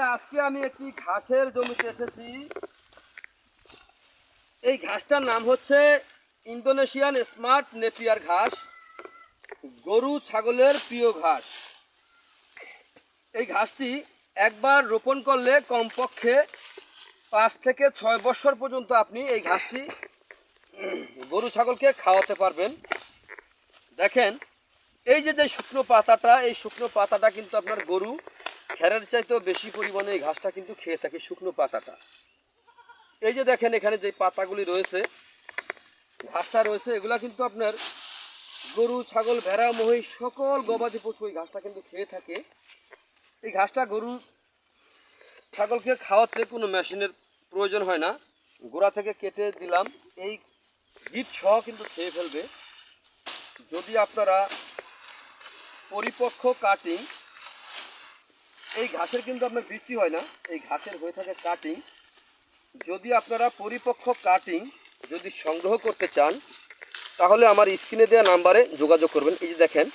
যে আজকে আমি একটি ঘাসের জমিতে এসেছি। এই ঘাসটার নাম হচ্ছে ইন্দোনেশিয়ান স্মার্ট নেপিয়ার ঘাস, গরু ছাগলের প্রিয় ঘাস। এই ঘাসটি একবার রোপণ করলে কমপক্ষে 5 থেকে 6 বছর পর্যন্ত আপনি এই ঘাসটি গরু ছাগলকে খাওয়াতে পারবেন। দেখেন, এই যে শুকনো পাতাটা, এই শুকনো পাতাটা কিন্তু আপনার গরু খেরের চাইতেও বেশি পরিমাণে এই ঘাসটা কিন্তু খেয়ে থাকে, শুকনো পাতাটা। এই যে দেখেন এখানে যে পাতাগুলি রয়েছে, ঘাসটা রয়েছে, এগুলা কিন্তু আপনার গরু ছাগল ভেড়া মহিষ সকল গবাদি পশু এই ঘাসটা কিন্তু খেয়ে থাকে। এই ঘাসটা গরু ছাগলকে খাওয়াতে কোনো মেশিনের প্রয়োজন হয় না, গোড়া থেকে কেটে দিলাম, এই গিট সহ কিন্তু খেয়ে ফেলবে। যদি আপনারা পরিপক্ক কাটিং, এই ঘাসের কিন্তু আপনার বিচি হয় না, এই ঘাসের হয়ে থাকে কাটিং। যদি আপনারা পরিপক্ক কাটিং যদি সংগ্রহ করতে চান, তাহলে আমার স্ক্রিনে দেওয়া নাম্বারে যোগাযোগ করবেন। এই যে দেখেন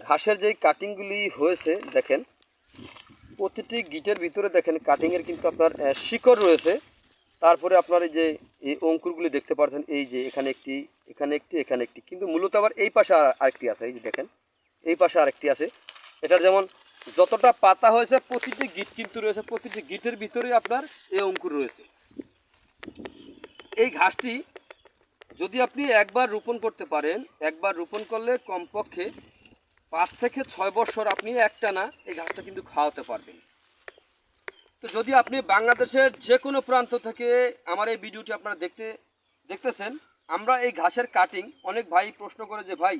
ঘাসের যেই কাটিংগুলি হয়েছে, দেখেন প্রতিটি গিটের ভিতরে দেখেন কাটিংয়ের কিন্তু আপনার শিকড় রয়েছে। তারপরে আপনার এই যে এই অঙ্কুরগুলি দেখতে পাচ্ছেন, এই যে এখানে একটি, এখানে একটি, এখানে একটি, কিন্তু মূলত আবার এই পাশে আরেকটি আছে। এই যে দেখেন এই পাশে আরেকটি আছে। এটার যেমন যতটা পাতা হয়েছে প্রতিটি গিট কিন্তু রয়েছে, প্রতিটি গিটের ভিতরেই আপনার এই অঙ্কুর রয়েছে। এই ঘাসটি যদি আপনি একবার রোপণ করতে পারেন, একবার রোপণ করলে কমপক্ষে 5 থেকে 6 বছর আপনি একটানা এই ঘাসটা কিন্তু খাওয়াতে পারবেন। তো যদি আপনি বাংলাদেশের যে কোনো প্রান্ত থেকে আমার এই ভিডিওটি আপনারা দেখতেছেন, আমরা এই ঘাসের কাটিং, অনেক ভাই প্রশ্ন করে যে ভাই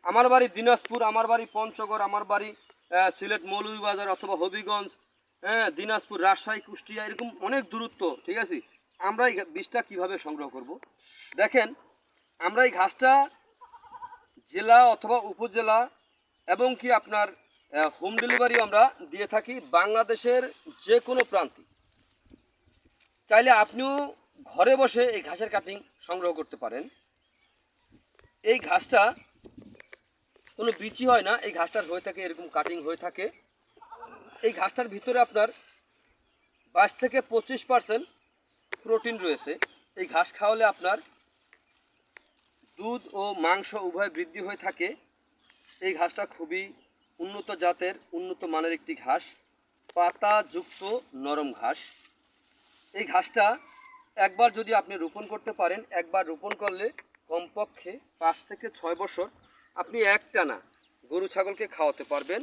আমার বাড়ি দিনাজপুর, আমার বাড়ি পঞ্চগড়, আমার বাড়ি সিলেট মৌলভীবাজার অথবা হবিগঞ্জ, দিনাজপুর, রাজশাহী, কুষ্টিয়া, এরকম অনেক দূরত্ব, ঠিক আছে, আমরা এই বীজটা কীভাবে সংগ্রহ করব। দেখেন, আমরা এই ঘাসটা জেলা অথবা উপজেলা এবং কি আপনার হোম ডেলিভারি আমরা দিয়ে থাকি বাংলাদেশের যে কোনো প্রান্তে। চাইলে আপনিও ঘরে বসে এই ঘাসের কাটিং সংগ্রহ করতে পারেন। এই ঘাসটা কোনো বিচি হয় না, এই ঘাসটার হয়ে থাকে এরকম কাটিং হয়ে থাকে। এই ঘাসটার ভিতরে আপনার 22 থেকে 25% প্রোটিন রয়েছে। এই ঘাস খাওয়ালে আপনার দুধ ও মাংস উভয় বৃদ্ধি হয়ে থাকে। এই ঘাসটা খুবই উন্নত জাতের, উন্নত মানের একটি ঘাস, পাতাযুক্ত নরম ঘাস। এই ঘাসটা একবার যদি আপনি রোপণ করতে পারেন, একবার রোপণ করলে কমপক্ষে 5 থেকে 6 বছর আপনি একটানা গরু ছাগলকে খাওয়াতে পারবেন।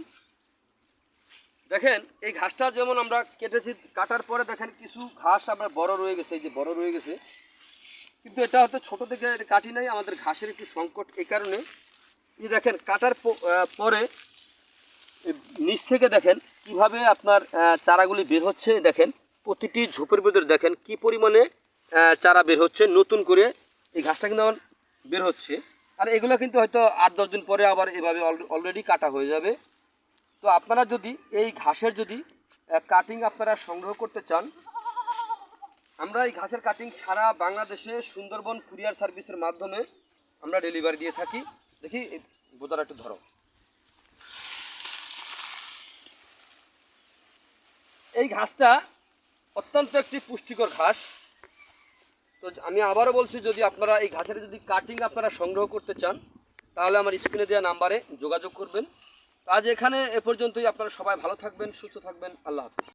দেখেন এই ঘাসটা যেমন আমরা কেটেছি, কাটার পরে দেখেন কিছু ঘাস আমরা বড় রয়ে গেছে, এই যে বড় রয়ে গেছে, কিন্তু এটা হয়তো ছোটো থেকে কাটি নাই, আমাদের ঘাসের একটু সংকট, এই কারণে। এই দেখেন কাটার পরে নিচ থেকে দেখেন কিভাবে আপনার চারাগুলি বের হচ্ছে। দেখেন প্রতিটি ঝোপের ভিতরে দেখেন কি পরিমাণে চারা বের হচ্ছে, নতুন করে এই ঘাসটা কিন্তু আমার বের হচ্ছে। আর এগুলো কিন্তু হয়তো 8-10 দিন পরে আবার এভাবে অলরেডি কাটা হয়ে যাবে। তো আপনারা যদি এই ঘাসের যদি কাটিং আপনারা সংগ্রহ করতে চান, আমরা এই ঘাসের কাটিং সারা বাংলাদেশে সুন্দরবন কুরিয়ার সার্ভিসের মাধ্যমে আমরা ডেলিভারি দিয়ে থাকি। দেখি বোতলটা একটু ধরো। এই ঘাসটা অত্যন্ত একটি পুষ্টিকর ঘাস। তো আমি আবারও বলছি, যদি আপনারা এই ঘাসের যদি কাটিং আপনারা সংগ্রহ করতে চান, তাহলে আমার স্ক্রিনে দেওয়া নাম্বারে যোগাযোগ করবেন। আজ এখানে এ পর্যন্তই। আপনারা সবাই ভালো থাকবেন, সুস্থ থাকবেন। আল্লাহ হাফিজ।